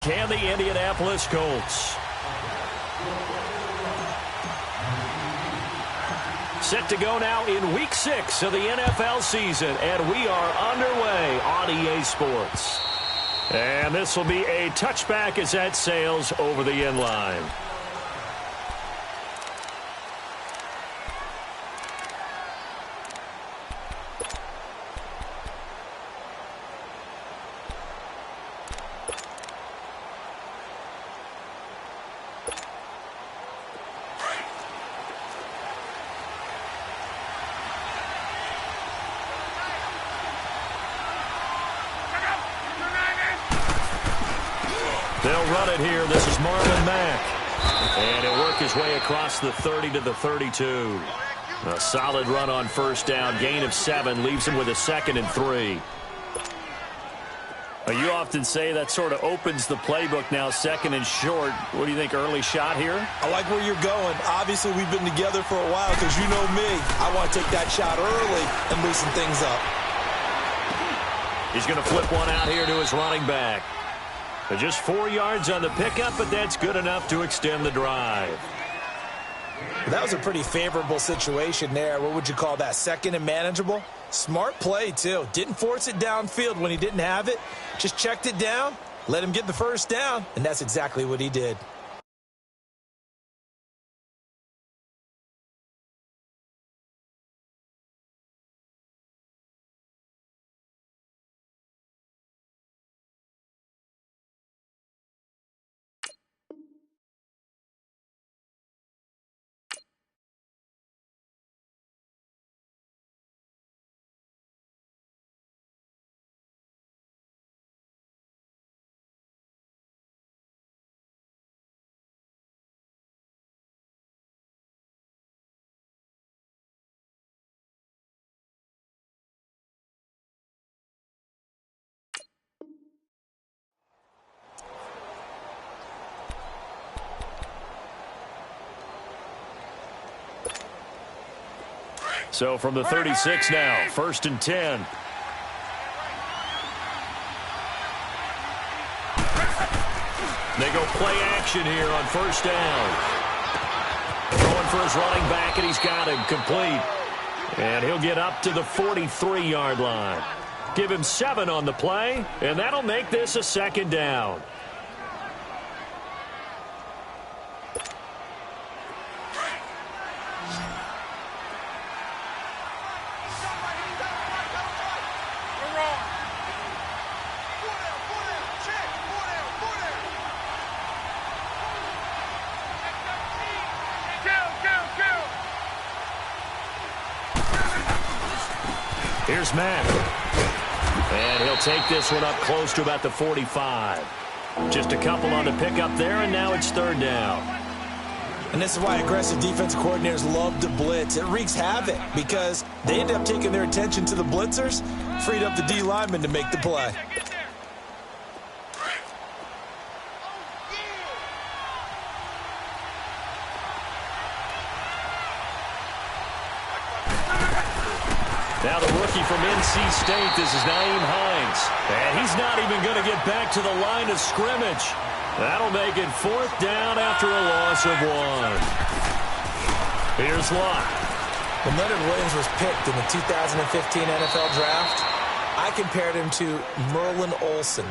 Can the Indianapolis Colts. Set to go now in Week 6 of the NFL season, and we are underway on EA Sports. And this will be a touchback as that sails over the end line. They'll run it here. This is Marlon Mack. And he'll work his way across the 30 to the 32. A solid run on first down. Gain of 7 leaves him with a 2nd and 3. You often say that sort of opens the playbook now, 2nd and short. What do you think, early shot here? I like where you're going. Obviously, we've been together for a while because you know me. I want to take that shot early and loosen things up. He's going to flip one out here to his running back. Just 4 yards on the pickup, but that's good enough to extend the drive. That was a pretty favorable situation there. What would you call that, 2nd and manageable? Smart play, too. Didn't force it downfield when he didn't have it. Just checked it down, let him get the first down, and that's exactly what he did. So from the 36 now, 1st and 10. They go play action here on first down. Going for his running back, and he's got him complete. And he'll get up to the 43-yard line. Give him 7 on the play, and that'll make this a 2nd down. Here's Matt. And he'll take this one up close to about the 45. Just a couple on the pickup there, and now it's 3rd down. And this is why aggressive defensive coordinators love to blitz. It wreaks havoc because they end up taking their attention to the blitzers, freed up the D lineman to make the play. Now the rookie from NC State, this is Nyheim Hines. And he's not even going to get back to the line of scrimmage. That'll make it 4th down after a loss of 1. Here's Locke. When Leonard Williams was picked in the 2015 NFL Draft, I compared him to Merlin Olsen,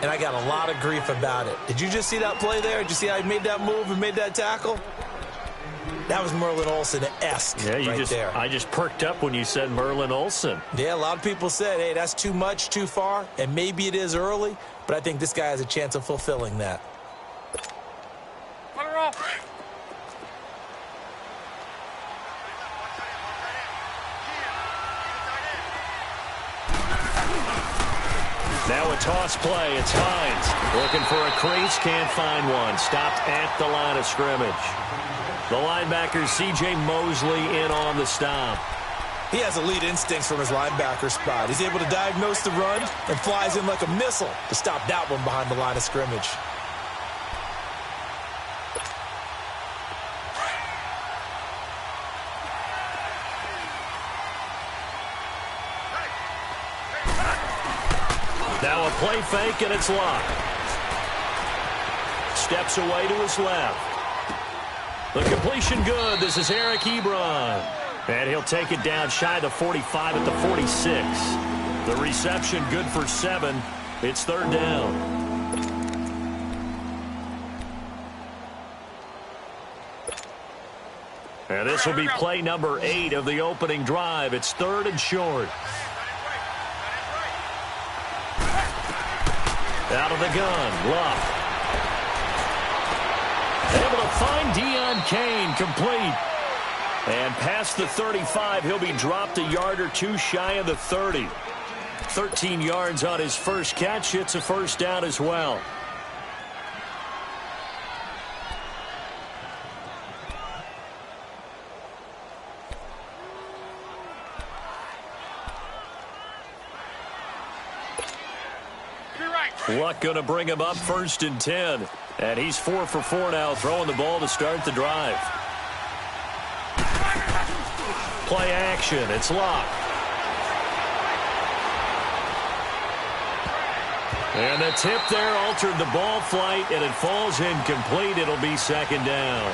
and I got a lot of grief about it. Did you just see that play there? Did you see how he made that move and made that tackle? That was Merlin Olsen-esque there. I just perked up when you said Merlin Olsen. Yeah, a lot of people said, hey, that's too much, too far, and maybe it is early, but I think this guy has a chance of fulfilling that. Now a toss play. It's Hines. Looking for a crease. Can't find one. Stopped at the line of scrimmage. The linebacker, C.J. Mosley, in on the stop. He has elite instincts from his linebacker spot. He's able to diagnose the run and flies in like a missile to stop that one behind the line of scrimmage. Now a play fake, and it's Locke. steps away to his left. The completion good. This is Eric Ebron. And he'll take it down shy of the 45 at the 46. The reception good for 7. It's third down. And this will be play number 8 of the opening drive. It's third and short. Out of the gun, Luck. Able to find Deion Kane, complete. And past the 35, he'll be dropped a yard or two shy of the 30. 13 yards on his first catch. It's a first down as well. Luck going to bring him up first and 10. And he's 4 for 4 now, throwing the ball to start the drive. Play action. It's Luck. And the tip there altered the ball flight, and it falls incomplete. It'll be second down.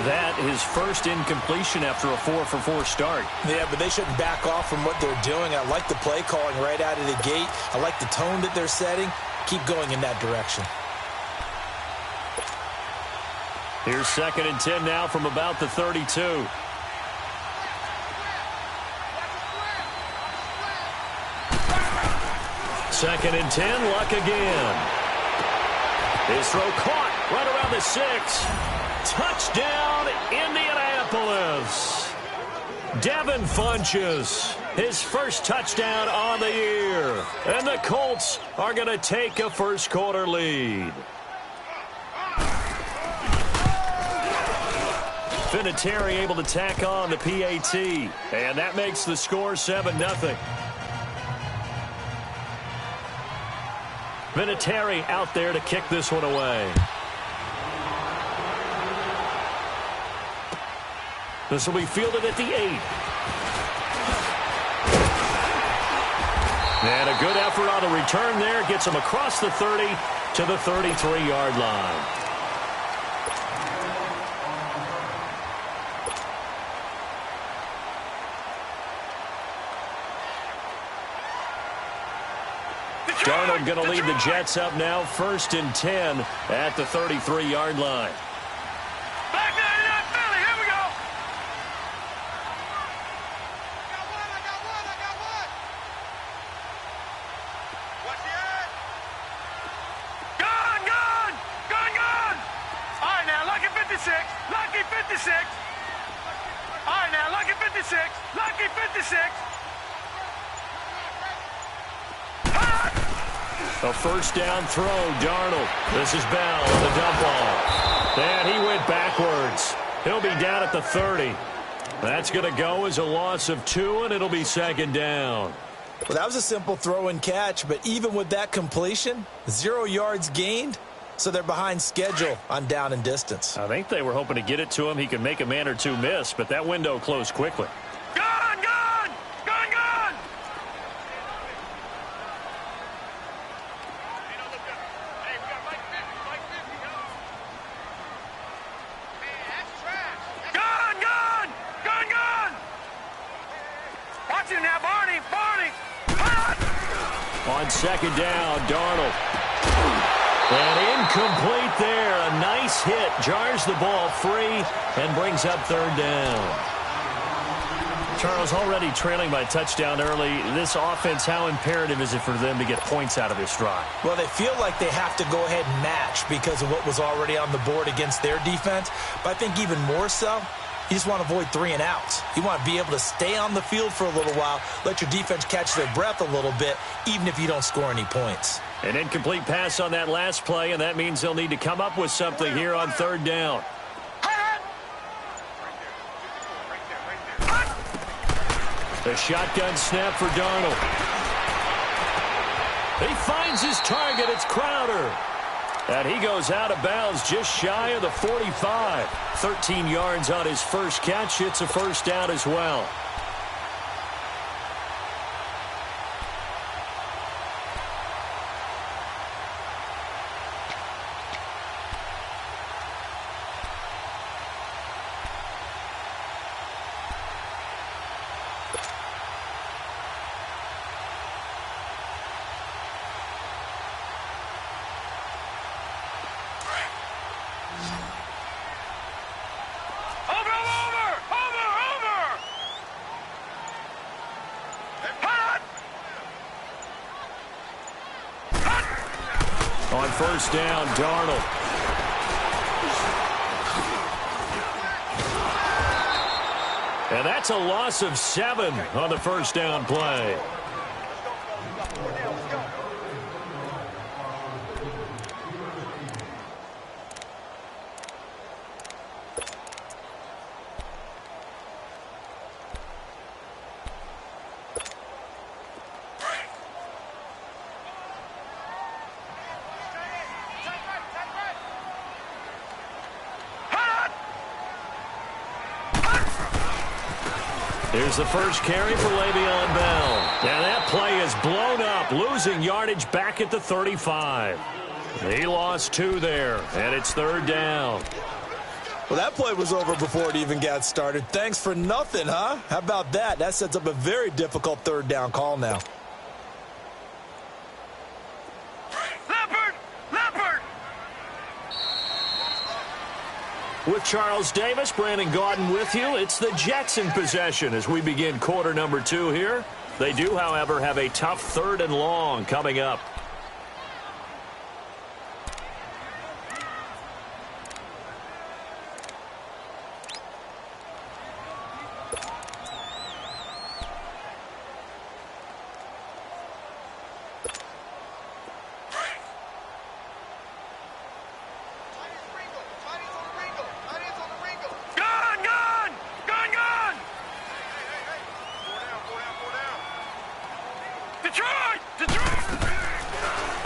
That is first incompletion after a 4 for 4 start. Yeah, but they shouldn't back off from what they're doing. I like the play calling right out of the gate. I like the tone that they're setting. Keep going in that direction. Here's second and 10 now from about the 32. Second and 10, Luck again. His throw caught right around the 6. Touchdown, Indianapolis. Devin Funchess, his first touchdown on the year. And the Colts are going to take a first quarter lead. Vinatieri able to tack on the PAT. And that makes the score 7-0. Vinatieri out there to kick this one away. This will be fielded at the 8. And a good effort on the return there. Gets him across the 30 to the 33-yard line. Darnold going to lead the Jets up now, first and 10 at the 33-yard line. Back there, not Philly. Here we go. I got one. What's the ad? Gone. All right, now, Lucky 56. Lucky 56. All right, now, Lucky 56. Lucky 56. A first down throw, Darnold. This is Bell on the dump ball. And he went backwards. He'll be down at the 30. That's going to go as a loss of 2, and it'll be second down. Well, that was a simple throw and catch, but even with that completion, 0 yards gained, so they're behind schedule on down and distance. I think they were hoping to get it to him. He could make a man or two miss, but that window closed quickly. Gone. Watch it now, Barney. On second down, Darnold. And incomplete there. A nice hit. Jars the ball free and brings up third down. Charles, already trailing by touchdown early. This offense, how imperative is it for them to get points out of this drive? Well, they feel like they have to go ahead and match because of what was already on the board against their defense. But I think even more so, you just want to avoid 3 and outs. You want to be able to stay on the field for a little while, let your defense catch their breath a little bit, even if you don't score any points. An incomplete pass on that last play, and that means they'll need to come up with something here on third down. The shotgun snap for Darnold. He finds his target. It's Crowder. And he goes out of bounds just shy of the 45. 13 yards on his first catch. It's a first down as well. On first down, Darnold. And that's a loss of 7 on the first down play. Here's the first carry for Le'Veon Bell. And that play is blown up, losing yardage back at the 35. He lost 2 there, and it's third down. Well, that play was over before it even got started. Thanks for nothing, huh? How about that? That sets up a very difficult third down call now. With Charles Davis, Brandon Gaudin with you. It's the Jets in possession as we begin quarter number 2 here. They do, however, have a tough 3rd and long coming up.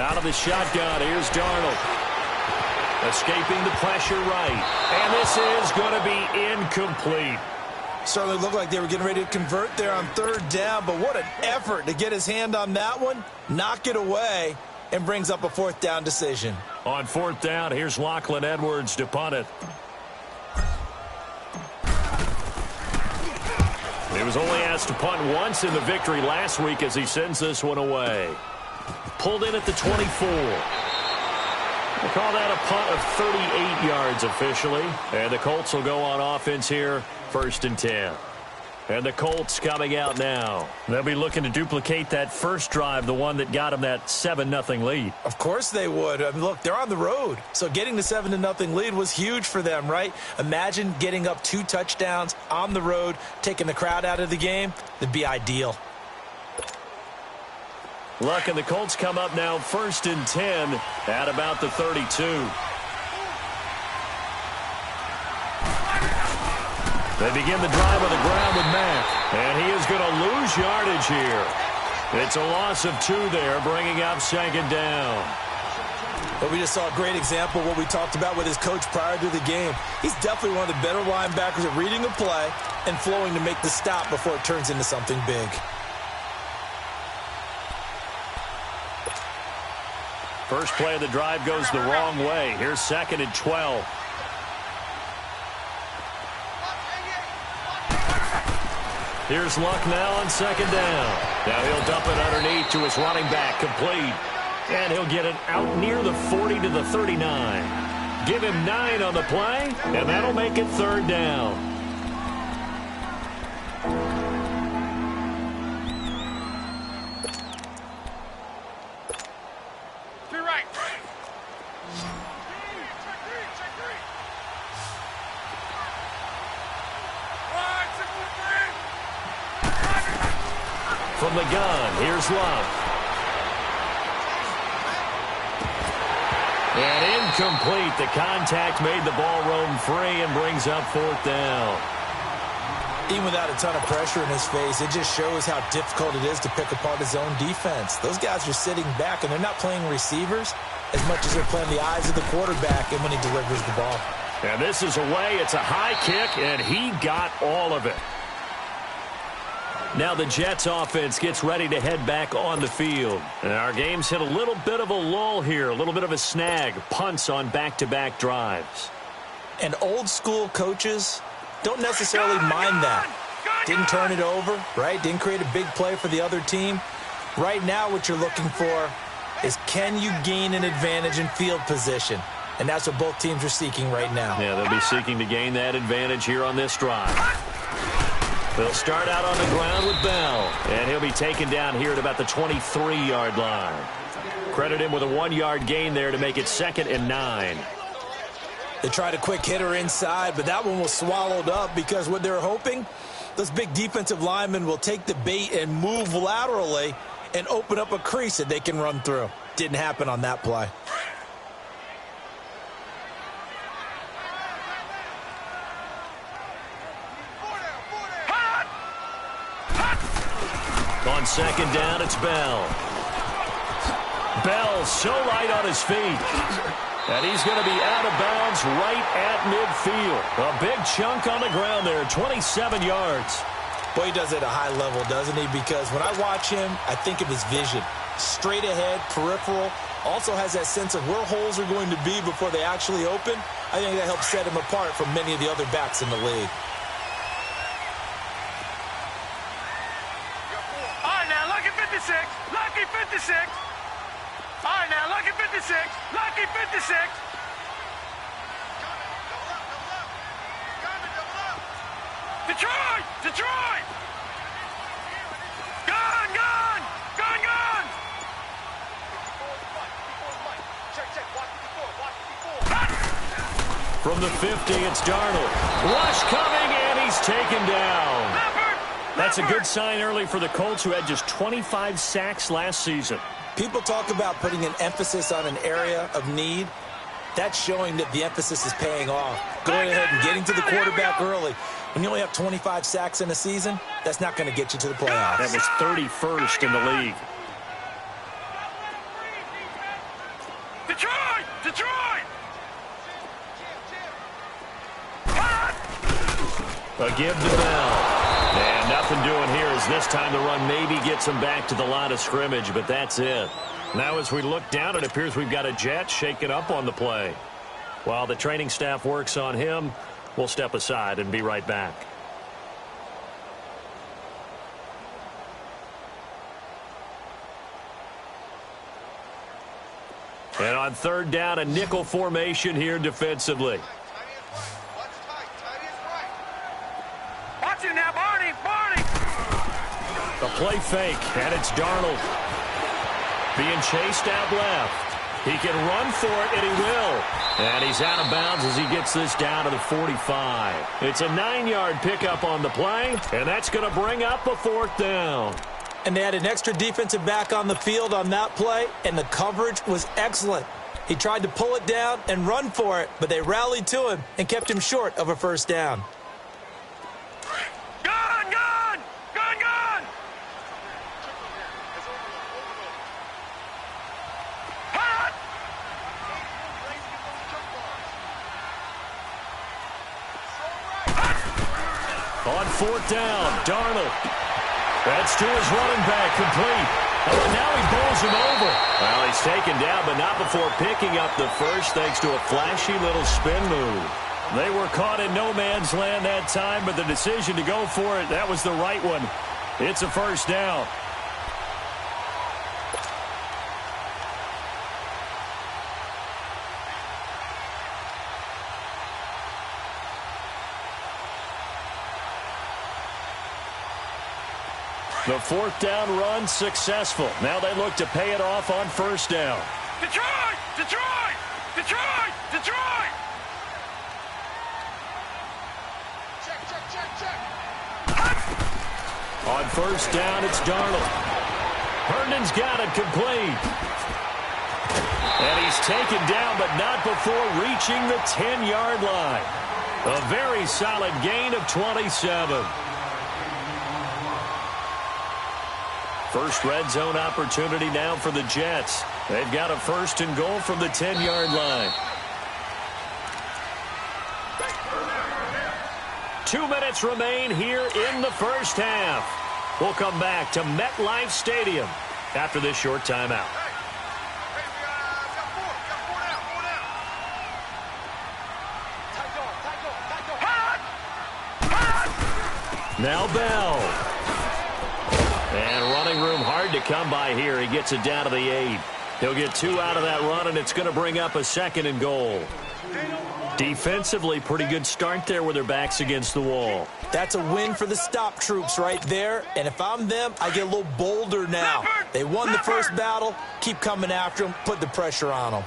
Out of the shotgun, here's Darnold. Escaping the pressure right. And this is going to be incomplete. Certainly looked like they were getting ready to convert there on 3rd down, but what an effort to get his hand on that one, knock it away, and brings up a 4th down decision. On 4th down, here's Lachlan Edwards to punt it. He was only asked to punt once in the victory last week as he sends this one away. Pulled in at the 24. We'll call that a punt of 38 yards officially. And the Colts will go on offense here, 1st and 10. And the Colts coming out now. They'll be looking to duplicate that first drive, the one that got them that 7-0 lead. Of course they would. I mean, look, they're on the road. So getting the 7-0 lead was huge for them, right? Imagine getting up 2 touchdowns on the road, taking the crowd out of the game. That'd be ideal. Luck, and the Colts come up now 1st and 10 at about the 32. They begin the drive on the ground with Mack, and he is going to lose yardage here. It's a loss of 2 there, bringing up 2nd down. But we just saw a great example of what we talked about with his coach prior to the game. He's definitely one of the better linebackers at reading a play and flowing to make the stop before it turns into something big. First play of the drive goes the wrong way. Here's 2nd and 12. Here's Luck now on 2nd down. Now he'll dump it underneath to his running back, complete. And he'll get it out near the 40 to the 39. Give him 9 on the play, and that'll make it 3rd down. From the gun, here's Luck. And incomplete. The contact made the ball roam free and brings up 4th down. Even without a ton of pressure in his face, it just shows how difficult it is to pick apart his own defense. Those guys are sitting back, and they're not playing receivers as much as they're playing the eyes of the quarterback and when he delivers the ball. And this is away. It's a high kick, and he got all of it. Now the Jets offense gets ready to head back on the field. And our game's hit a little bit of a lull here, a little bit of a snag, punts on back-to-back drives. And old-school coaches don't necessarily mind that. Didn't turn it over, right? Didn't create a big play for the other team. Right now what you're looking for is, can you gain an advantage in field position? And that's what both teams are seeking right now. Yeah, they'll be seeking to gain that advantage here on this drive. They'll start out on the ground with Bell, and he'll be taken down here at about the 23-yard line. Credit him with a 1-yard gain there to make it 2nd and 9. They tried a quick hitter inside, but that one was swallowed up because what they're hoping, those big defensive linemen will take the bait and move laterally and open up a crease that they can run through. Didn't happen on that play. On 2nd down, it's Bell. Bell so light on his feet. And he's going to be out of bounds right at midfield. A big chunk on the ground there, 27 yards. Boy, he does it at a high level, doesn't he? Because when I watch him, I think of his vision. Straight ahead, peripheral. Also has that sense of where holes are going to be before they actually open. I think that helps set him apart from many of the other backs in the league. All right, now, lucky 56. Lucky 56. All right, now, lucky 56. Lucky 56. Detroit! Detroit! Gone! Gone! Gone! Gone! From the 50, it's Darnold. Rush coming, and he's taken down. That's a good sign early for the Colts, who had just 25 sacks last season. People talk about putting an emphasis on an area of need. That's showing that the emphasis is paying off. Going ahead and getting to the quarterback early. When you only have 25 sacks in a season, that's not going to get you to the playoffs. That was 31st in the league. Detroit! Detroit! A give to Bell. And nothing doing here as this time the run maybe gets him back to the line of scrimmage, but that's it. Now as we look down, it appears we've got a Jet shaken up on the play. While the training staff works on him, we'll step aside and be right back. And on 3rd down, a nickel formation here defensively. Watch it now, Barney! Barney! A play fake, and it's Darnold. Being chased out left. He can run for it, and he will. And he's out of bounds as he gets this down to the 45. It's a 9-yard pickup on the play, and that's going to bring up a 4th down. And they had an extra defensive back on the field on that play, and the coverage was excellent. He tried to pull it down and run for it, but they rallied to him and kept him short of a 1st down. Gone! Gone! Gone! Gone! Hot! On 4th down, Darnold. That's to his running back, complete. Oh, and now he bowls him over. Well, he's taken down, but not before picking up the first thanks to a flashy little spin move. They were caught in no man's land that time, but the decision to go for it, that was the right one. It's a 1st down. The 4th down run successful. Now they look to pay it off on 1st down. Detroit! Detroit! Detroit! Detroit! Check, check, check, check. On 1st down, it's Darnold. Herndon's got it complete. And he's taken down, but not before reaching the 10-yard line. A very solid gain of 27. First red zone opportunity now for the Jets. They've got a 1st and goal from the 10-yard line. 2 minutes remain here in the 1st half. We'll come back to MetLife Stadium after this short timeout. Now Bell. And running room hard to come by here. He gets it down to the 8. He'll get 2 out of that run, and it's going to bring up a 2nd and goal. Defensively, pretty good start there with their backs against the wall. That's a win for the stop troops right there. And if I'm them, I get a little bolder now. They won the first battle. Keep coming after them. Put the pressure on them.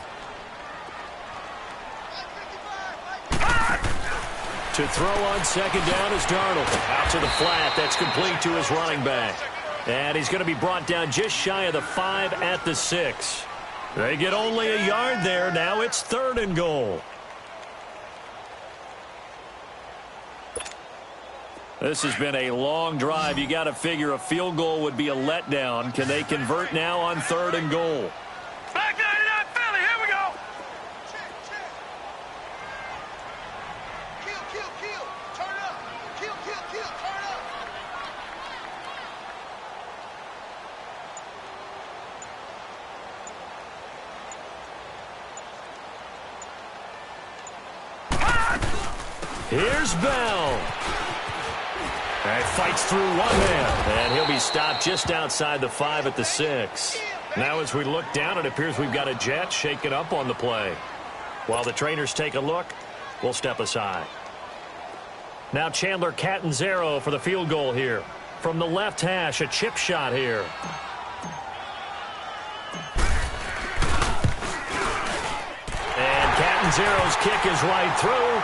To throw on second down is Darnold. Out to the flat. That's complete to his running back. And he's going to be brought down just shy of the 5 at the 6. They get only a yard there. Now it's 3rd and goal. This has been a long drive. You got to figure a field goal would be a letdown. Can they convert now on 3rd and goal? Back 99 Philly, here we go. Kill, turn up. Kill, turn up. Here's Bell. And fights through one man. And he'll be stopped just outside the 5 at the 6. Now as we look down, it appears we've got a Jet shaken up on the play. While the trainers take a look, we'll step aside. Now Chandler Catanzaro for the field goal here. From the left hash, a chip shot here. And Catanzaro's kick is right through.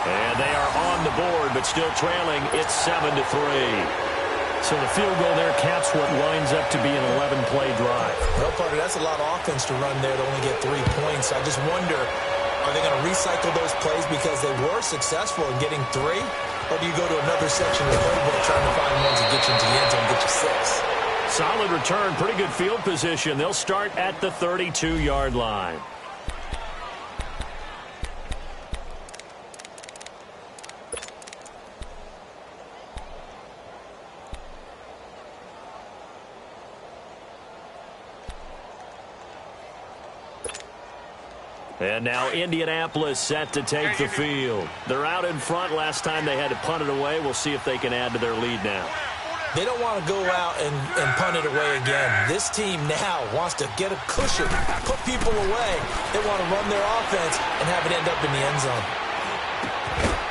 And they are on the board, but still trailing. It's 7-3. So the field goal there caps what winds up to be an 11-play drive. Well, partner, that's a lot of offense to run there to only get 3 points. I just wonder, are they going to recycle those plays because they were successful in getting 3? Or do you go to another section of the playbook trying to find ones that get you into the end zone and get you 6? Solid return, pretty good field position. They'll start at the 32-yard line. And now Indianapolis set to take the field. They're out in front. Last time they had to punt it away. We'll see if they can add to their lead now. They don't want to go out and punt it away again. This team now wants to get a cushion, put people away. They want to run their offense and have it end up in the end zone.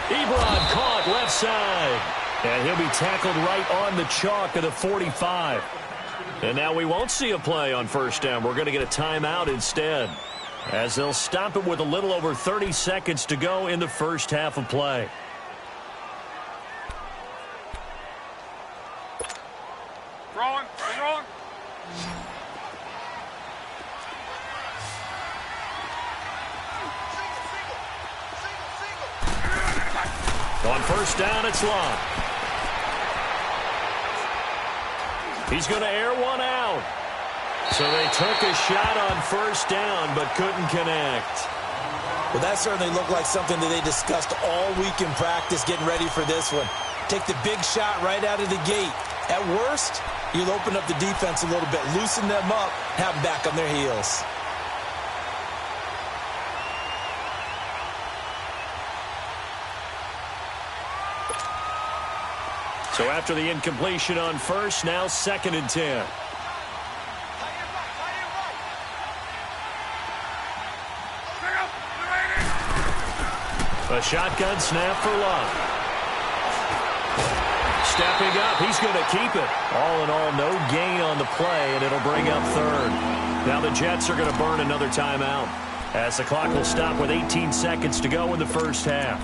Ebron caught left side. And he'll be tackled right on the chalk of the 45. And now we won't see a play on first down. We're going to get a timeout instead, as they'll stop it with a little over 30 seconds to go in the first half of play. Rolling. On first down, it's Long. He's going to air one out. So they took a shot on first down, but couldn't connect. Well, that certainly looked like something that they discussed all week in practice, getting ready for this one. Take the big shot right out of the gate. At worst, you'll open up the defense a little bit, loosen them up, have them back on their heels. So after the incompletion on first, now 2nd and 10. A shotgun snap for Love. Stepping up, he's going to keep it. All in all, no gain on the play, and it'll bring up 3rd. Now the Jets are going to burn another timeout, as the clock will stop with 18 seconds to go in the first half.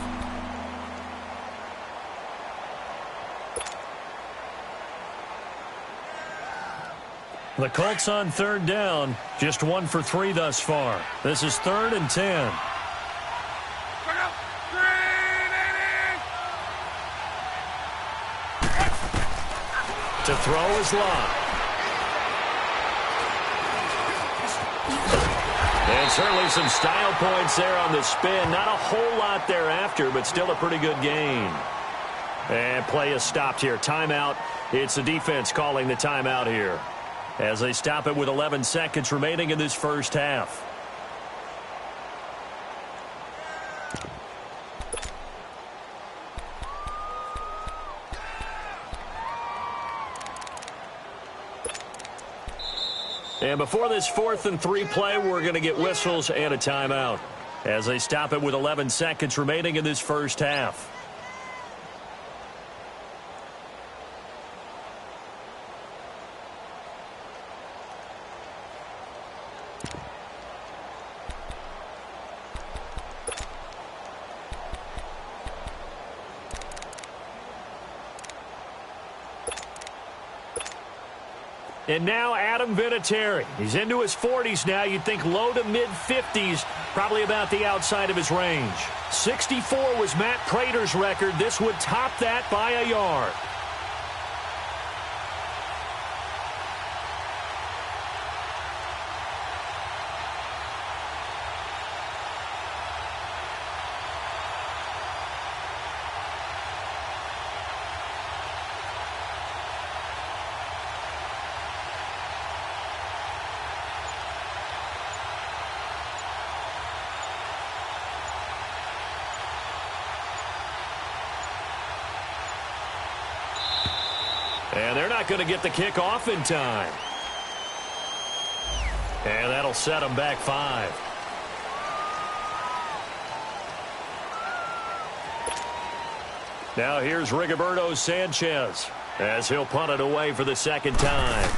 The Colts on 3rd down, just 1 for 3 thus far. This is 3rd and 10. To throw is Love. And certainly some style points there on the spin. Not a whole lot thereafter, but still a pretty good gain. And play is stopped here. Timeout. It's the defense calling the timeout here, as they stop it with 11 seconds remaining in this first half. And before this 4th and 3 play, we're going to get whistles and a timeout. as they stop it with 11 seconds remaining in this first half. And now Adam Vinatieri. He's into his 40s now. You'd think low to mid-50s, probably about the outside of his range. 64 was Matt Prater's record. This would top that by a yard. And they're not going to get the kick off in time. And that'll set them back 5. Now here's Rigoberto Sanchez as he'll punt it away for the second time.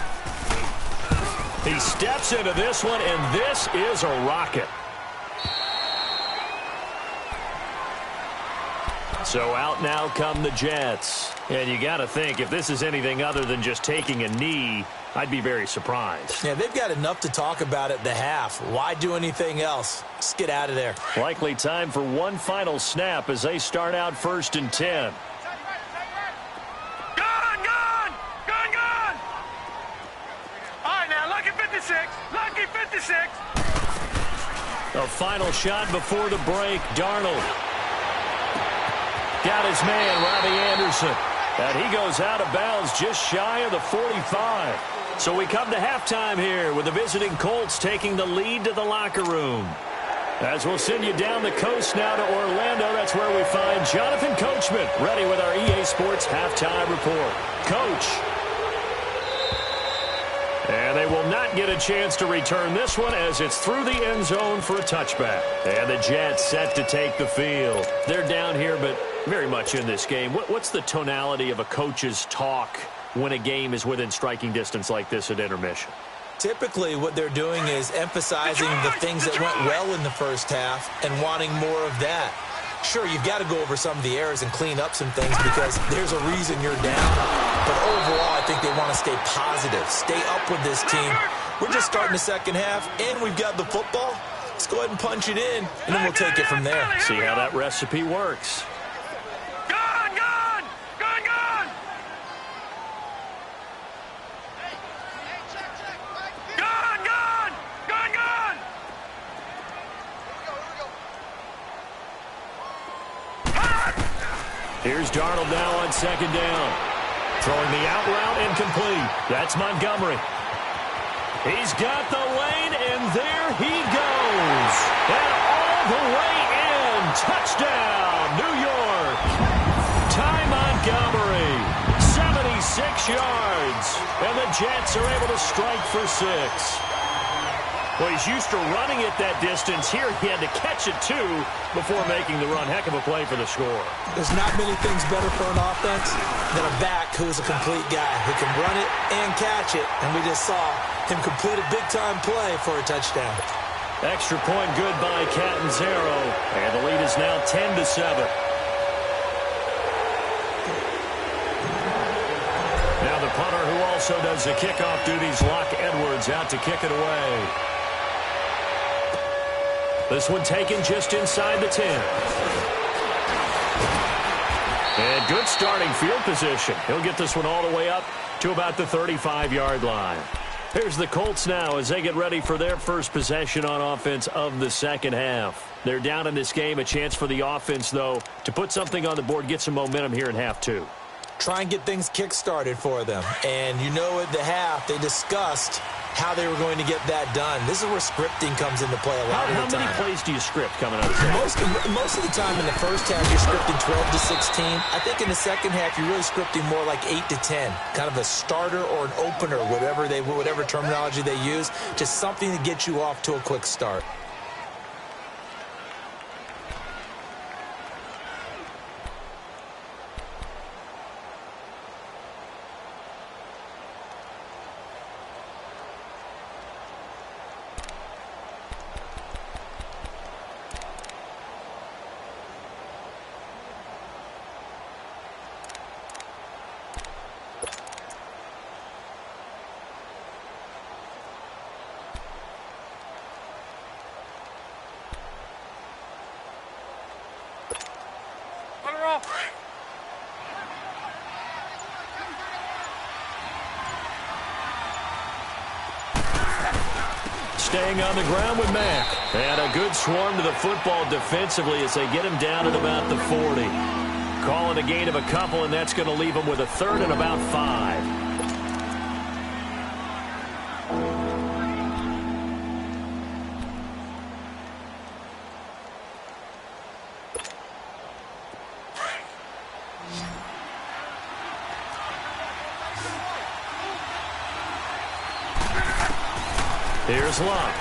He steps into this one, and this is a rocket. So out now come the Jets. And you got to think, if this is anything other than just taking a knee, I'd be very surprised. Yeah, they've got enough to talk about at the half. Why do anything else? Just get out of there. Likely time for one final snap as they start out 1st and 10. Gun! All right, now, lucky 56. Lucky 56. A final shot before the break. Darnold got his man, Robbie Anderson. And he goes out of bounds just shy of the 45. So we come to halftime here with the visiting Colts taking the lead to the locker room. As we'll send you down the coast now to Orlando, that's where we find Jonathan Coachman ready with our EA Sports halftime report. Coach. And they will not get a chance to return this one as it's through the end zone for a touchback. And the Jets set to take the field. They're down here, but very much in this game. What's the tonality of a coach's talk when a game is within striking distance like this at intermission? Typically, what they're doing is emphasizing the things that went well in the first half and wanting more of that. Sure, you've got to go over some of the errors and clean up some things because there's a reason you're down. But overall, I think they want to stay positive, stay up with this team. We're just starting the second half, and we've got the football. Let's go ahead and punch it in, and then we'll take it from there. See how that recipe works. Here's Darnold now on second down. Throwing the out route incomplete. That's Montgomery. He's got the lane, and there he goes. And all the way in. Touchdown, New York. Ty Montgomery, 76 yards. And the Jets are able to strike for 6. Well, he's used to running it that distance. Here he had to catch it, too, before making the run. Heck of a play for the score. There's not many things better for an offense than a back who is a complete guy who can run it and catch it. And we just saw him complete a big-time play for a touchdown. Extra point good by Catanzaro. And the lead is now 10-7. Now the punter who also does the kickoff duties, Locke Edwards, out to kick it away. This one taken just inside the 10. And good starting field position. He'll get this one all the way up to about the 35-yard line. Here's the Colts now as they get ready for their first possession on offense of the second half. They're down in this game. A chance for the offense, though, to put something on the board, get some momentum here in half 2. Try and get things kick-started for them. And you know at the half, they discussed how they were going to get that done. This is where scripting comes into play a lot of the time. How many plays do you script coming out of the Most of the time in the first half, you're scripting 12 to 16. I think in the second half, you're really scripting more like 8 to 10. Kind of a starter or an opener, whatever terminology they use. Just something to get you off to a quick start. staying on the ground with Mack. And a good swarm to the football defensively as they get him down at about the 40. Calling a gain of a couple, and that's going to leave him with a third and about 5. Here's Luck.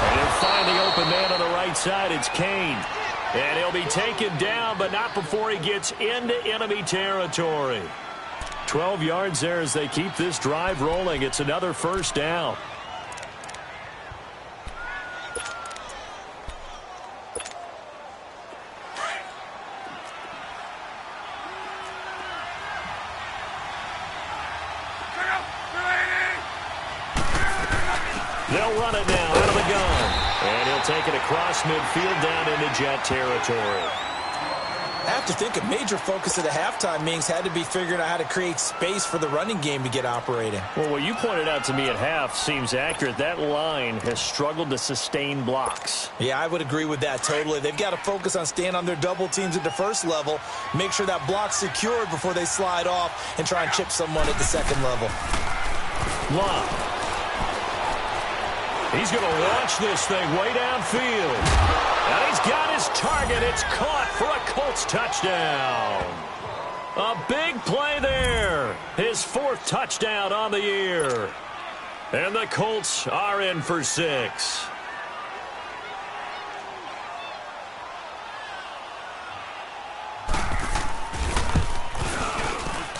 And he'll find the open man on the right side. It's Kane. And he'll be taken down, but not before he gets into enemy territory. 12 yards there as they keep this drive rolling. It's another first down. They'll run it now out of the gun. And he'll take it across midfield down into Jet territory. I have to think a major focus of the halftime meetings had to be figuring out how to create space for the running game to get operating. Well, what you pointed out to me at half seems accurate. That line has struggled to sustain blocks. Yeah, I would agree with that totally. They've got to focus on staying on their double teams at the first level, make sure that block's secured before they slide off and try and chip someone at the second level. Love. He's going to launch this thing way downfield. And he's got his target. It's caught for a Colts touchdown. A big play there. His 4th touchdown on the year. And the Colts are in for 6.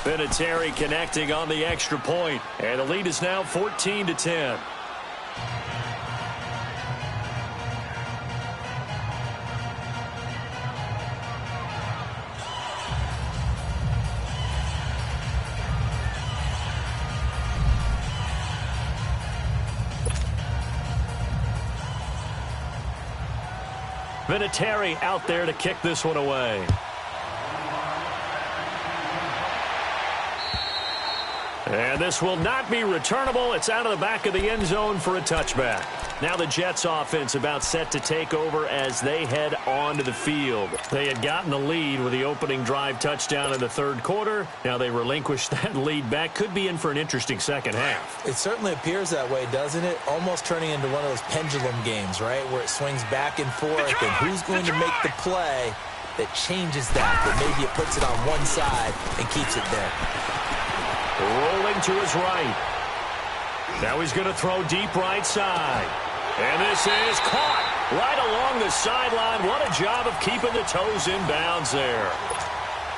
Vinatieri connecting on the extra point. And the lead is now 14-10. Vinatieri out there to kick this one away. And this will not be returnable. It's out of the back of the end zone for a touchback. Now the Jets offense about set to take over as they head onto the field. They had gotten the lead with the opening drive touchdown in the 3rd quarter. Now they relinquished that lead back. Could be in for an interesting second half. It certainly appears that way, doesn't it? Almost turning into one of those pendulum games, right? Where it swings back and forth, and who's going to make the play that changes that maybe it puts it on one side and keeps it there. Rolling to his right. Now he's going to throw deep right side. And this is caught right along the sideline. What a job of keeping the toes in bounds there.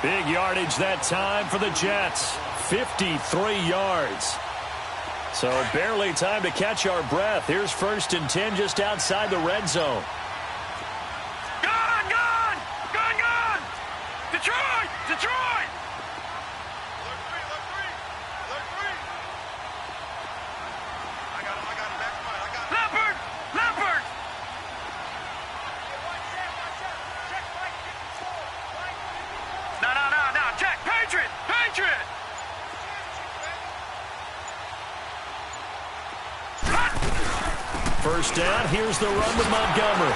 Big yardage that time for the Jets. 53 yards. So barely time to catch our breath. Here's 1st and 10 just outside the red zone. Gun! Gun! Gun! Gun! Detroit! Detroit! Leopard! Leopard! No. Check. Patriot! Patriot! First down. Here's the run with Montgomery.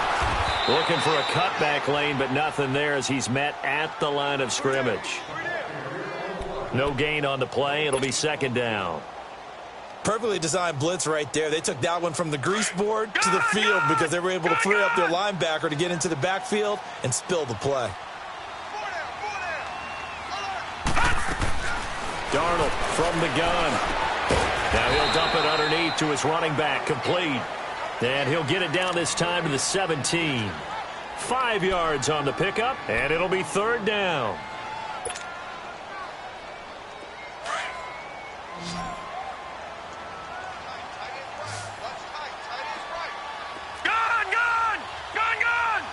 Looking for a cutback lane, but nothing there as he's met at the line of scrimmage. No gain on the play. It'll be 2nd down. Perfectly designed blitz right there. They took that one from the grease board to the field because they were able to free up their linebacker to get into the backfield and spill the play. Darnold from the gun. Now he'll dump it underneath to his running back, complete. And he'll get it down this time to the 17. 5 yards on the pickup, and it'll be 3rd down. Gun! Gun! Gun! Gun!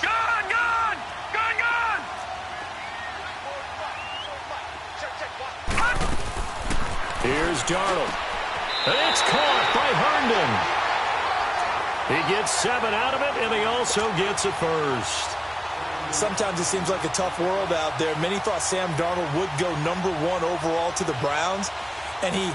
Gun! Gun! Gun! Gun! Here's Darnold. And it's caught by Herndon. He gets 7 out of it, and he also gets a first. Sometimes it seems like a tough world out there. Many thought Sam Darnold would go #1 overall to the Browns, and he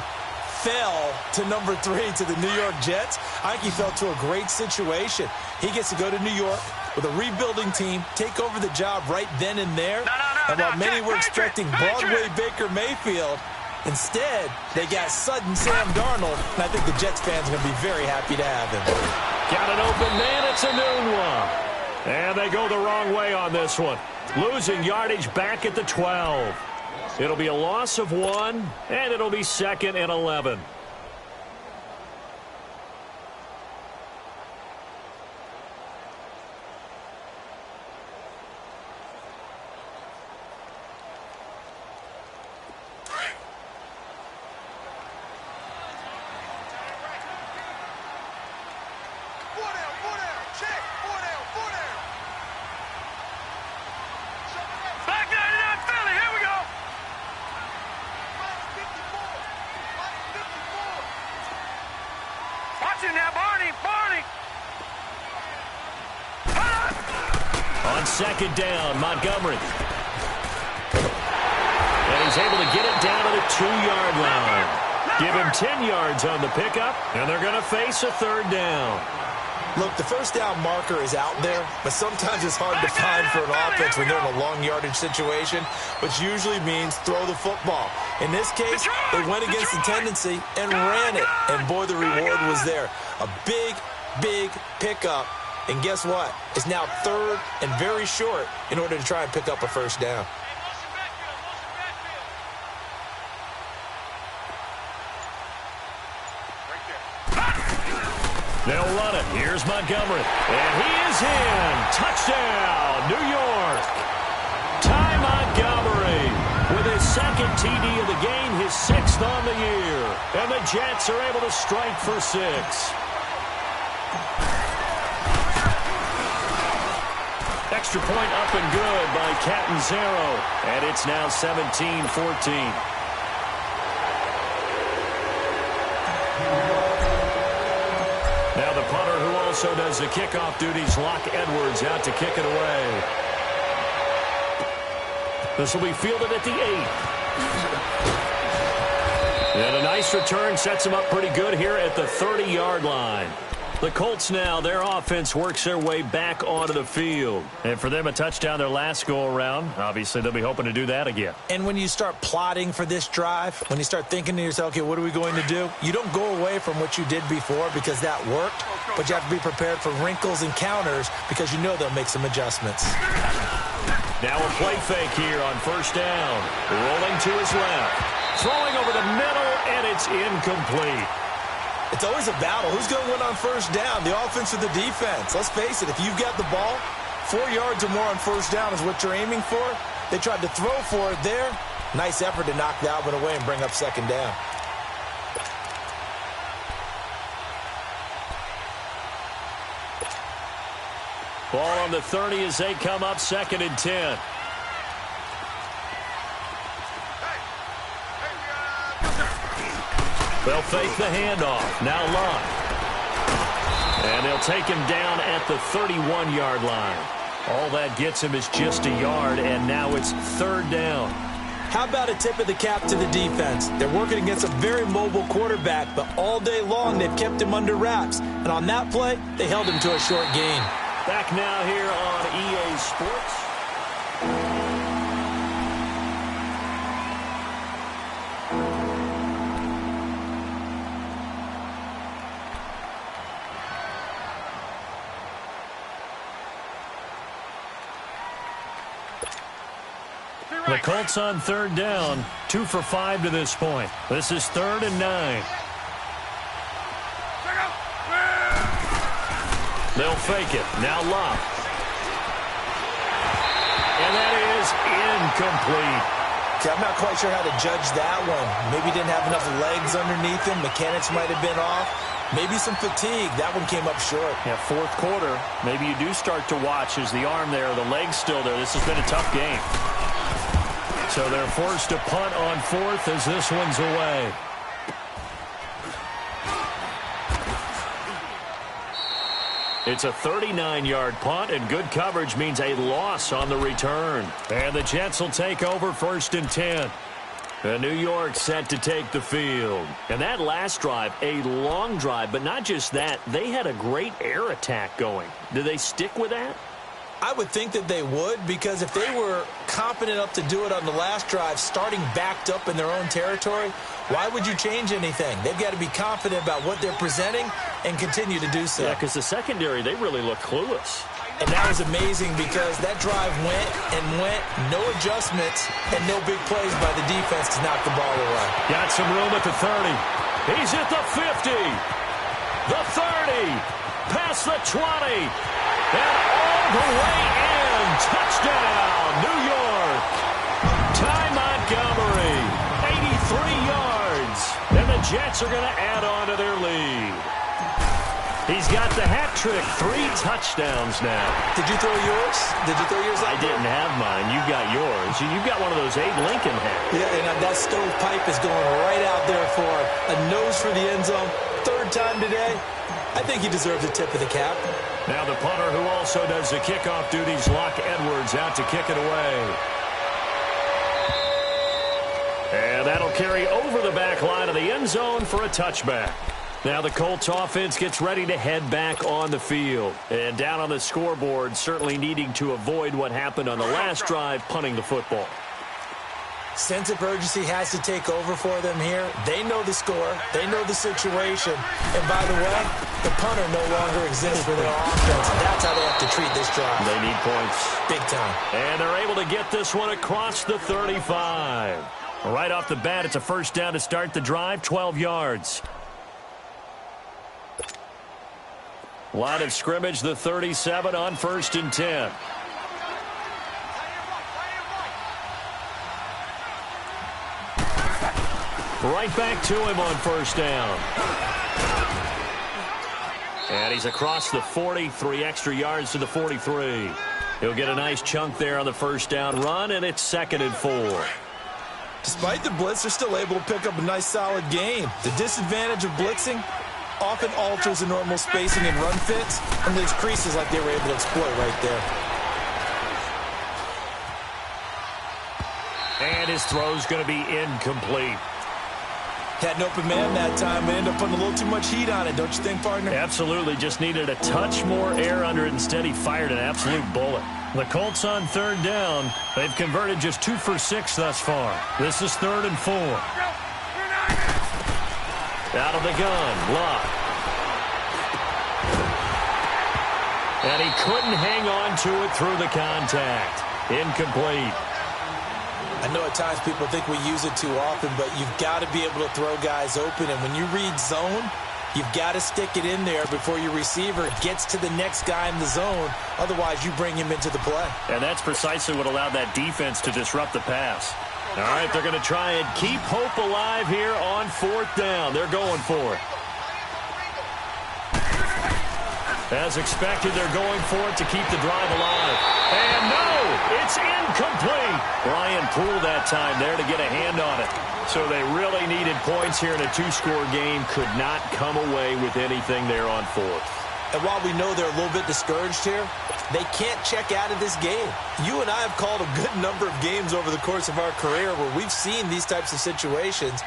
fell to #3 to the New York Jets. I think he fell to a great situation. He gets to go to New York with a rebuilding team, take over the job right then and there. And while many were expecting Broadway Baker Mayfield, instead, they got sudden Sam Darnold, and I think the Jets fans are going to be very happy to have him. Got an open man. It's a noon one. And they go the wrong way on this one. Losing yardage back at the 12. It'll be a loss of 1, and it'll be 2nd and 11. On 2nd down, Montgomery. And he's able to get it down to the 2-yard line. Give him 10 yards on the pickup, and they're going to face a 3rd down. Look, the first down marker is out there, but sometimes it's hard to find for an offense when they're in a long yardage situation, which usually means throw the football. In this case, they went against the tendency and ran it, and boy, the reward was there. A big, big pickup, and guess what? It's now 3rd and very short in order to try and pick up a 1st down. They'll run it. Here's Montgomery. And he is in. Touchdown, New York. Ty Montgomery with his 2nd TD of the game, his 6th on the year. And the Jets are able to strike for 6. Extra point up and good by Catanzaro. And it's now 17-14. Now the punter who also does the kickoff duties, Locke Edwards, out to kick it away. This will be fielded at the 8. And a nice return sets him up pretty good here at the 30-yard line. The Colts now, their offense works their way back onto the field. And for them, a touchdown their last go-around. Obviously, they'll be hoping to do that again. And when you start plotting for this drive, when you start thinking to yourself, okay, what are we going to do? You don't go away from what you did before because that worked, but you have to be prepared for wrinkles and counters because you know they'll make some adjustments. Now a play fake here on 1st down. Rolling to his left. Throwing over the middle, and it's incomplete. It's always a battle. Who's going to win on 1st down, the offense or the defense? Let's face it, if you've got the ball, 4 yards or more on 1st down is what you're aiming for. They tried to throw for it there. Nice effort to knock that one away and bring up 2nd down. Ball on the 30 as they come up 2nd and 10. They'll fake the handoff. Now Locke. And they'll take him down at the 31-yard line. All that gets him is just a yard, and now it's 3rd down. How about a tip of the cap to the defense? They're working against a very mobile quarterback, but all day long they've kept him under wraps. And on that play, they held him to a short gain. Back now here on EA Sports. The Colts on 3rd down, 2 for 5 to this point. This is 3rd and 9. They'll fake it. Now Locke. And that is incomplete. Okay, I'm not quite sure how to judge that one. Maybe he didn't have enough legs underneath him. Mechanics might have been off. Maybe some fatigue. That one came up short. Yeah, 4th quarter. Maybe you do start to watch as the arm there, the leg's still there. This has been a tough game. So they're forced to punt on 4th as this one's away. It's a 39-yard punt, and good coverage means a loss on the return. And the Jets will take over 1st and 10. And New York set to take the field. And that last drive, a long drive, but not just that. They had a great air attack going. Do they stick with that? I would think that they would, because if they were confident enough to do it on the last drive, starting backed up in their own territory, why would you change anything? They've got to be confident about what they're presenting and continue to do so. Yeah, because the secondary, they really look clueless. And that was amazing because that drive went and went, no adjustments, and no big plays by the defense to knock the ball away. Got some room at the 30. He's at the 50. The 30. Past the 20. And all the way in. Touchdown, New York. Ty Montgomery, 83 yards. And the Jets are going to add on to their lead. He's got the hat trick, 3 touchdowns now. Did you throw yours? Did you throw yours out? I didn't have mine. You got yours. You've got one of those Abe Lincoln hats. Yeah, and that stovepipe is going right out there for a nose for the end zone. 3rd time today. I think he deserves a tip of the cap. Now the punter who also does the kickoff duties, Locke Edwards, out to kick it away. And that'll carry over the back line of the end zone for a touchback. Now the Colts offense gets ready to head back on the field. And down on the scoreboard, certainly needing to avoid what happened on the last drive, punting the football. Sense of urgency has to take over for them here. They know the score. They know the situation. And by the way, the punter no longer exists for their offense. That's how they have to treat this drive. They need points. Big time. And they're able to get this one across the 35. Right off the bat, it's a 1st down to start the drive, 12 yards. Line of scrimmage, the 37 on 1st and 10. Right back to him on 1st down. And he's across the 40, 3 extra yards to the 43. He'll get a nice chunk there on the 1st down run, and it's 2nd and 4. Despite the blitz, they're still able to pick up a nice, solid game. The disadvantage of blitzing often alters the normal spacing and run fits and leaves creases like they were able to exploit right there. And his throw's going to be incomplete. Had an open man that time, but ended up putting a little too much heat on it, don't you think, partner? Absolutely. Just needed a touch more air under it. Instead, he fired an absolute bullet. The Colts on 3rd down. They've converted just 2 for 6 thus far. This is 3rd and 4. Out of the gun, Locke. And he couldn't hang on to it through the contact. Incomplete. I know at times people think we use it too often, but you've got to be able to throw guys open. And when you read zone, you've got to stick it in there before your receiver gets to the next guy in the zone. Otherwise, you bring him into the play. And that's precisely what allowed that defense to disrupt the pass. All right, they're going to try and keep hope alive here on 4th down. They're going for it. As expected, they're going for it to keep the drive alive. And no, it's incomplete. Ryan Poole that time there to get a hand on it. So they really needed points here in a 2-score game. Could not come away with anything there on 4th. And while we know they're a little bit discouraged here, they can't check out of this game. You and I have called a good number of games over the course of our career where we've seen these types of situations.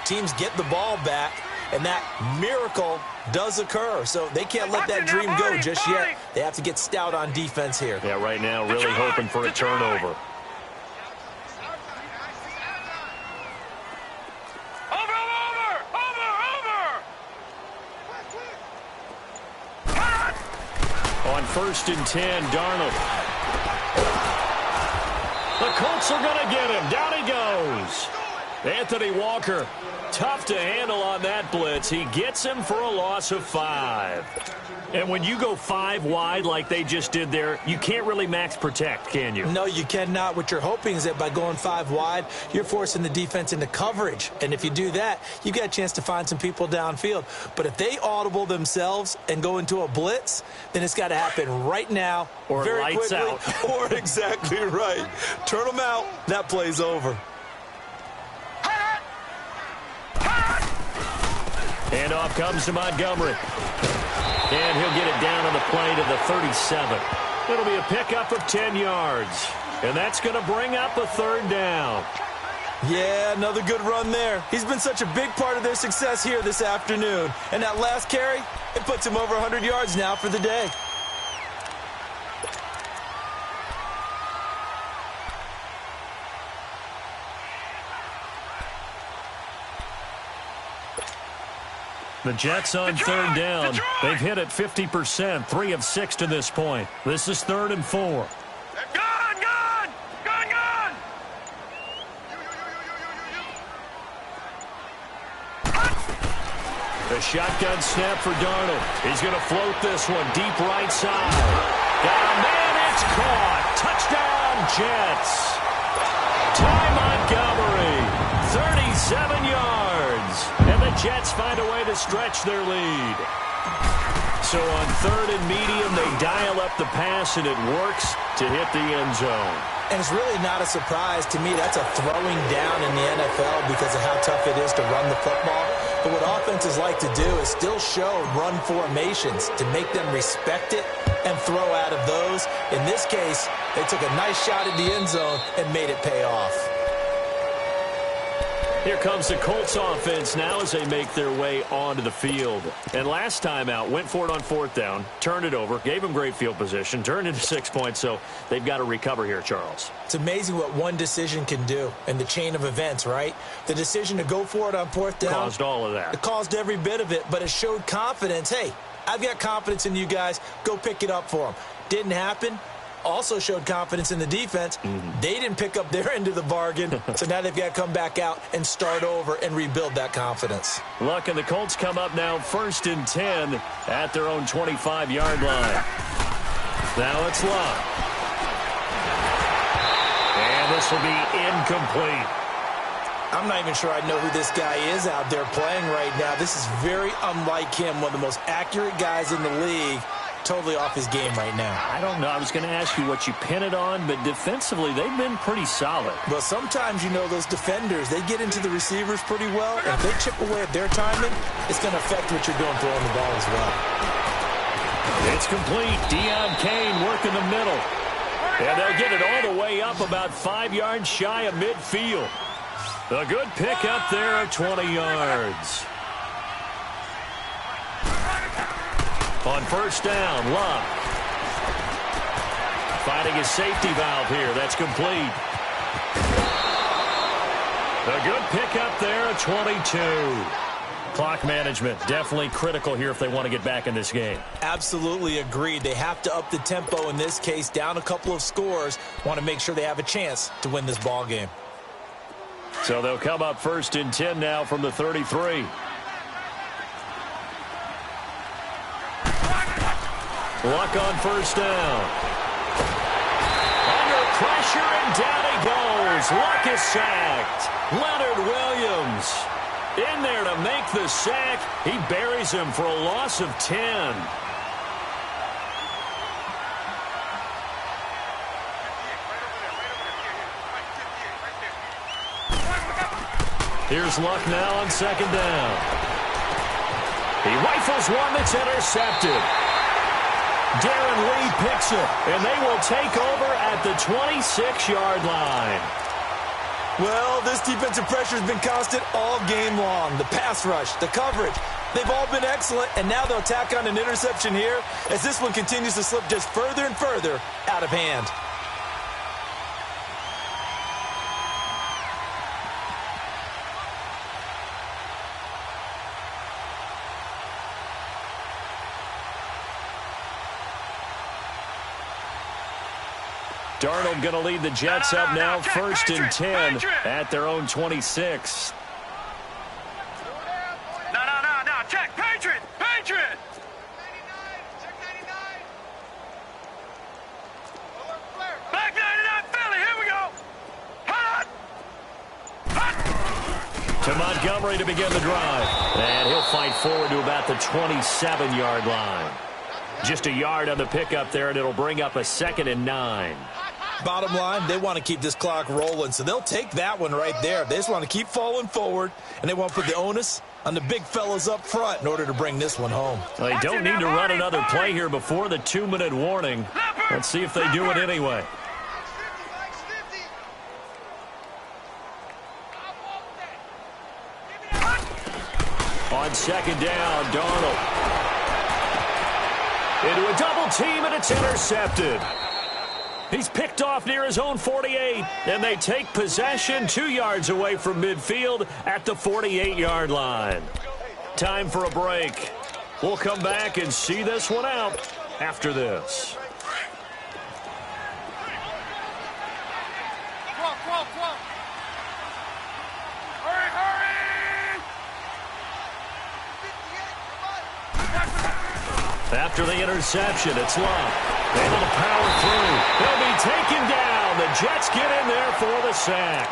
Teams get the ball back, and that miracle does occur. So they can't let that dream go just yet. They have to get stout on defense here. Yeah, right now really hoping for a turnover. On 1st and 10, Darnold. The Colts are going to get him. Down he goes. Anthony Walker, tough to handle on that blitz. He gets him for a loss of 5. And when you go 5 wide like they just did there, you can't really max protect, can you? No, you cannot. What you're hoping is that by going 5 wide, you're forcing the defense into coverage. And if you do that, you get a chance to find some people downfield. But if they audible themselves and go into a blitz, then it's got to happen right now. Or very lights quickly, out. Or exactly right. Turn them out. That play's over. Handoff comes to Montgomery. And he'll get it down on the play to the 37. It'll be a pickup of 10 yards. And that's going to bring up a third down. Yeah, another good run there. He's been such a big part of their success here this afternoon. And that last carry, it puts him over 100 yards now for the day. The Jets on third down. They've hit it 50%, 3 of 6 to this point. This is 3rd and 4. A shotgun snap for Darnold. He's going to float this one deep right side. Down, man, it's caught. Touchdown, Jets. Ty Montgomery, 37 yards. And the Jets find a way to stretch their lead. So on 3rd and medium, they dial up the pass, and it works to hit the end zone. And it's really not a surprise to me. That's a throwing down in the NFL because of how tough it is to run the football. But what offenses like to do is still show run formations to make them respect it and throw out of those. In this case, they took a nice shot at the end zone and made it pay off. Here comes the Colts offense now as they make their way onto the field. And last time out, went for it on 4th down, turned it over, gave them great field position, turned into 6 points, so they've got to recover here, Charles. It's amazing what one decision can do in the chain of events, right? The decision to go for it on 4th down. Caused all of that. It caused every bit of it, but it showed confidence. Hey, I've got confidence in you guys. Go pick it up for them. Didn't happen. Also showed confidence in the defense. They didn't pick up their end of the bargain, so now they've got to come back out and start over and rebuild that confidence. Luck and the Colts come up now 1st and 10 at their own 25-yard line. Now it's Luck. And this will be incomplete. I'm not even sure I know who this guy is out there playing right now. This is very unlike him, one of the most accurate guys in the league. Totally off his game right now. I don't know. I was going to ask you what you pin it on, but defensively, they've been pretty solid. Well, sometimes, you know, those defenders, they get into the receivers pretty well, and if they chip away at their timing, it's going to affect what you're doing throwing the ball as well. It's complete. Deion Kane working the middle. And they'll get it all the way up about 5 yards shy of midfield. A good pick up there at 20 yards. On 1st down, Luck. Finding his safety valve here. That's complete. A good pick up there at 22. Clock management definitely critical here if they want to get back in this game. Absolutely agreed. They have to up the tempo in this case, down a couple of scores. Want to make sure they have a chance to win this ball game. So they'll come up 1st and 10 now from the 33. Luck on 1st down. Under pressure, and down he goes. Luck is sacked. Leonard Williams in there to make the sack. He buries him for a loss of 10. Here's Luck now on 2nd down. He rifles one that's intercepted. Darren Lee picks it, and they will take over at the 26-yard line. Well, this defensive pressure has been constant all game long. The pass rush, the coverage, they've all been excellent, and now they'll tack on an interception here as this one continues to slip just further and further out of hand. Darnold going to lead the Jets up now 1st and 10 at their own 26. No. Check. Patriot. Back 99, Philly. Here we go. Hot. To Montgomery to begin the drive. And he'll fight forward to about the 27-yard line. Just a yard on the pickup there, and it'll bring up a 2nd and 9. Bottom line, they want to keep this clock rolling, so they'll take that one right there. They just want to keep falling forward, and they want to put the onus on the big fellas up front in order to bring this one home. Well, they don't need to run another play here before the 2-minute warning. Let's see if they do it anyway. On second down, Darnold. Into a double team, and it's intercepted. He's picked off near his own 48, and they take possession 2 yards away from midfield at the 48-yard line. Time for a break. We'll come back and see this one out after this. After the interception, it's Love. Able to power through. He'll be taken down. The Jets get in there for the sack.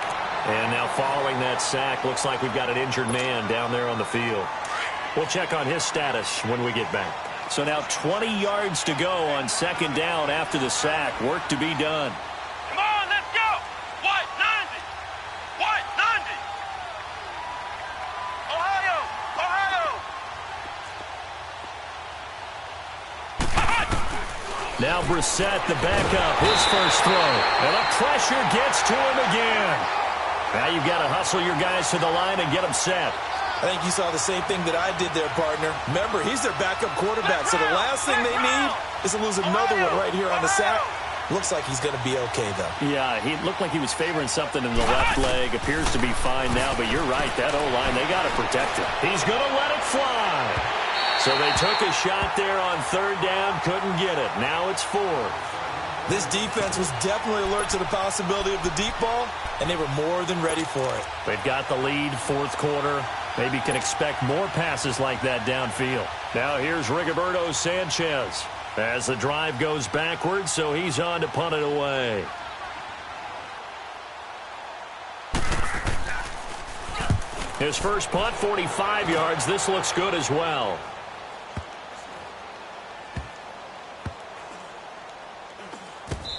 And now following that sack, looks like we've got an injured man down there on the field. We'll check on his status when we get back. So now 20 yards to go on second down after the sack. Work to be done. Come on, let's go. White 90. White 90. Ohio. Now Brissett, the backup, his first throw. And the pressure gets to him again. Now you've got to hustle your guys to the line and get them set. I think you saw the same thing that I did there, partner. Remember, he's their backup quarterback, so the last thing they need is to lose another one right here on the sack. Looks like he's going to be okay, though. Yeah, he looked like he was favoring something in the left leg. Appears to be fine now, but you're right. That O-line, they got to protect it. He's going to let it fly. So they took a shot there on third down, couldn't get it. Now it's fourth. This defense was definitely alert to the possibility of the deep ball, and they were more than ready for it. They've got the lead, fourth quarter. Maybe can expect more passes like that downfield. Now here's Rigoberto Sanchez as the drive goes backwards, so he's on to punt it away. His first punt, 45 yards. This looks good as well.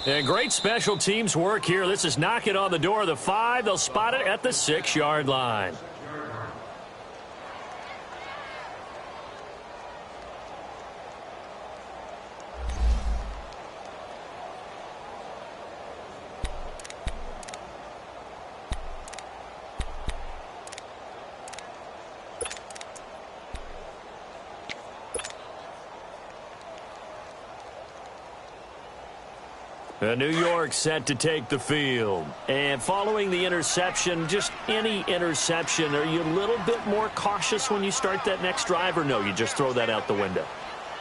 And great special teams work here. This is knocking on the door of the 5. They'll spot it at the 6-yard line. New York set to take the field. And following the interception, just any interception, are you a little bit more cautious when you start that next drive, or no, you just throw that out the window?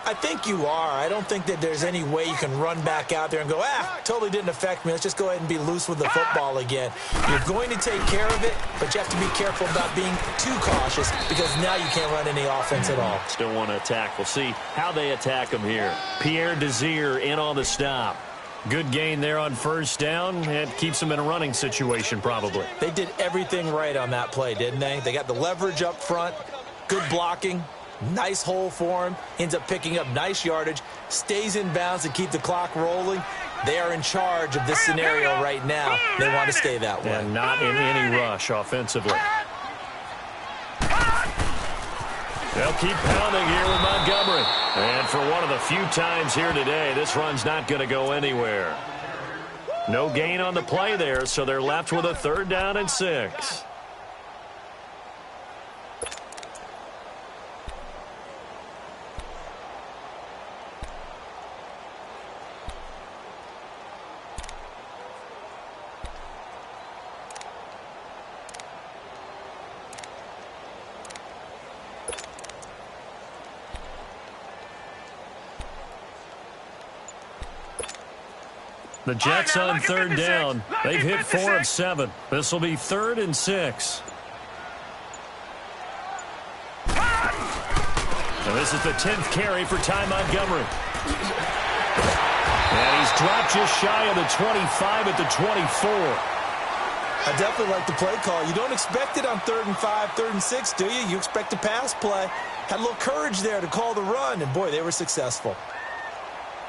I think you are. I don't think that there's any way you can run back out there and go, totally didn't affect me. Let's just go ahead and be loose with the football again. You're going to take care of it, but you have to be careful about being too cautious because now you can't run any offense at all. Still want to attack. We'll see how they attack them here. Pierre Desir in on the stop. Good gain there on first down. It keeps them in a running situation probably. They did everything right on that play, didn't they? They got the leverage up front, good blocking, nice hole for him, ends up picking up nice yardage, stays in bounds to keep the clock rolling. They are in charge of this scenario right now. They want to stay that way. And not in any rush offensively. They'll keep pounding here with Montgomery. And for one of the few times here today, this run's not going to go anywhere. No gain on the play there, so they're left with a 3rd down and 6. The Jets on 3rd down. They've hit 4 of 7. This will be 3rd and 6. And this is the 10th carry for Ty Montgomery. And he's dropped just shy of the 25 at the 24. I definitely like the play call. You don't expect it on 3rd and 5, 3rd and 6, do you? You expect a pass play. Had a little courage there to call the run, and boy, they were successful.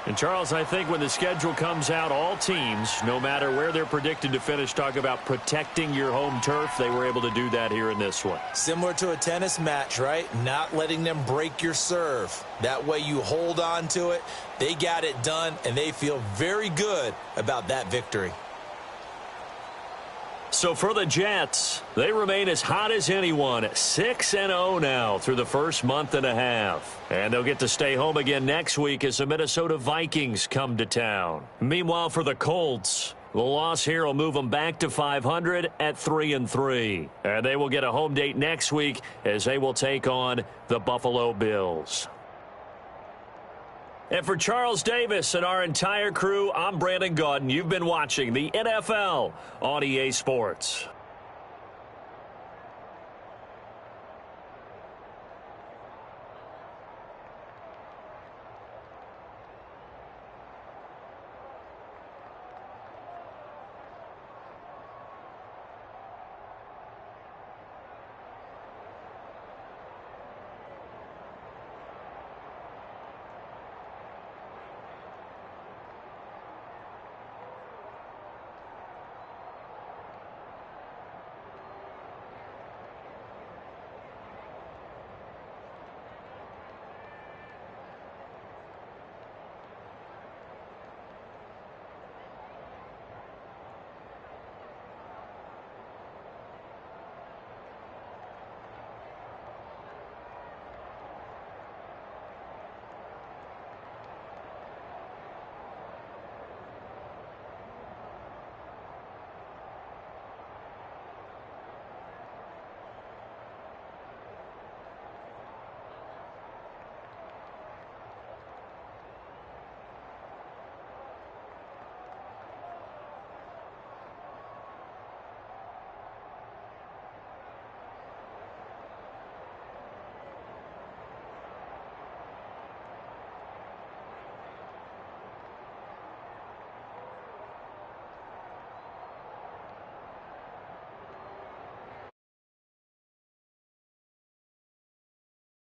And, Charles, I think when the schedule comes out, all teams, no matter where they're predicted to finish, talk about protecting your home turf. They were able to do that here in this one. Similar to a tennis match, right? Not letting them break your serve. That way you hold on to it. They got it done, and they feel very good about that victory. So for the Jets, they remain as hot as anyone, 6-0 now through the first month and a half. And they'll get to stay home again next week as the Minnesota Vikings come to town. Meanwhile, for the Colts, the loss here will move them back to 500 at 3-3. And they will get a home date next week as they will take on the Buffalo Bills. And for Charles Davis and our entire crew, I'm Brandon Gaudin. You've been watching the NFL on EA Sports.